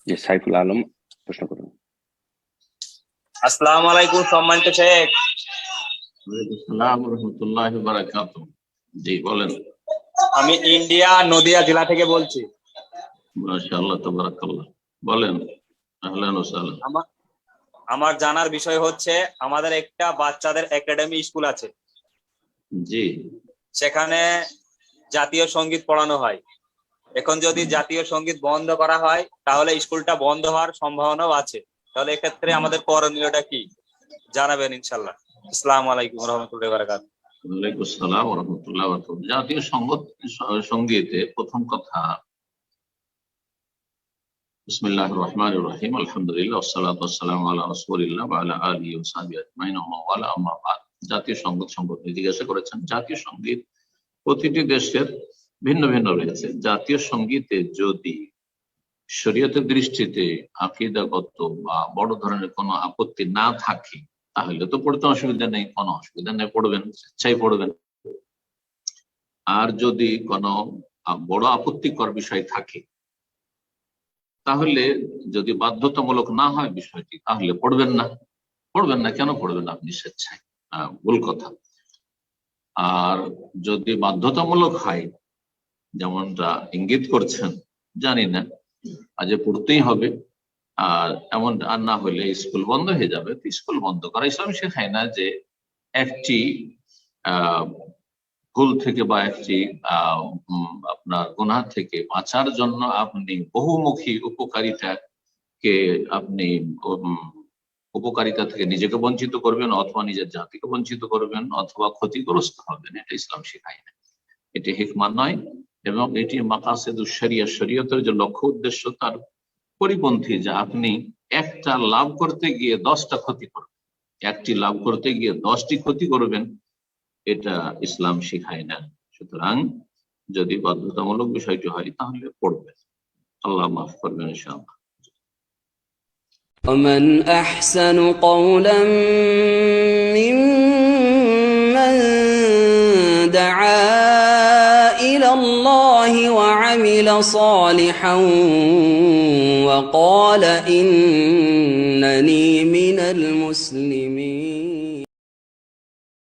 জি, সাইফুল আলম প্রশ্ন করুন। আসসালামু আলাইকুম সম্মানিত শেখ। ওয়ালাইকুম আসসালাম ওয়া রাহমাতুল্লাহি ওয়া বারাকাতুহু। জি বলেন। আমি ইন্ডিয়া নদিয়া জেলা থেকে বলছি। মাশাআল্লাহ তাবারাকাল্লাহ। বলেন। আহলান ওয়া সাহলান। আমার জানার বিষয় হচ্ছে, আমাদের একটা বাচ্চাদের একাডেমি স্কুল আছে, জি সেখানে জাতীয় সঙ্গীত পড়ানো হয়। এখন যদি জাতীয় সঙ্গীত বন্ধ করা হয় তাহলে স্কুলটা বন্ধ হওয়ার সম্ভাবনাও আছে। তাহলে এক্ষেত্রে আমাদের করণীয়টা কি জানাবেন ইনশাল্লাহ। আসসালামু আলাইকুম ওয়া রাহমাতুল্লাহি ওয়া বারাকাতুহু। ওয়ালাইকুম আসসালাম ওয়া রাহমাতুল্লাহি ওয়া বারাকাতুহু। জাতীয় সঙ্গীতে প্রথম কথা, বিসমিল্লাহির রহমানির রহিম, আলহামদুলিল্লাহ ওয়াসসালাতু ওয়াসসালামু আলা রাসূলিল্লাহ ওয়া আলা আলিহি ওয়া সাহবিহি আজমাইন ওয়া ওয়ালা, আম্মা বাদ। জাতীয় সঙ্গীত সম্পর্কে জিজ্ঞাসা করেছেন। জাতীয় সঙ্গীত প্রতিটি দেশের ভিন্ন ভিন্ন রয়েছে। জাতীয় সঙ্গীতে যদি শরীয়তের দৃষ্টিতে আকীদাগত বা বড় ধরনের কোনো আপত্তি না থাকে তাহলে তো পড়তে অসুবিধা নেই, কোনো অসুবিধা নেই, পড়বেন, স্বেচ্ছায় পড়বেন। আর যদি কোনো বড় আপত্তিকর বিষয় থাকে তাহলে, যদি বাধ্যতামূলক না হয় বিষয়টি, তাহলে পড়বেন না। পড়বেন না কেন পড়বেন আপনি স্বেচ্ছায়? ভুল কথা। আর যদি বাধ্যতামূলক হয়, যেমনটা ইঙ্গিত করছেন, জানি না, আজ পড়তেই হবে, আর এমন আর না হলে স্কুল বন্ধ হয়ে যাবে, তো স্কুল বন্ধ করা ইসলাম শেখায় না যে একটি ভুল থেকে বা একটি আপনার গুনাহ থেকে বাঁচার জন্য আপনি বহুমুখী উপকারিতাকে আপনি উপকারিতা থেকে নিজেকে বঞ্চিত করবেন, অথবা নিজের জাতিকে বঞ্চিত করবেন, অথবা ক্ষতিগ্রস্ত হবেন। এটা ইসলাম শেখায় না, এটি হিকমত নয়, এবং এটি মাকাসিদুশ শরিয়া, শরীয়তের যে লক্ষ্য উদ্দেশ্য তার পরিপন্থী, যে আপনি একটা লাভ করতে গিয়ে 10টা ক্ষতি করবেন, একটি লাভ করতে গিয়ে 10টি ক্ষতি করবেন, এটা ইসলাম শিখায় না। সুতরাং যদি বাধ্যতামূলক বিষয়টি হয় তাহলে পড়বেন। আল্লাহ মাফ করবেন ইনশাআল্লাহ। ومن أحسن قولا ممن دعا إلى الله وعمل صالحا وقال إنني من المسلمين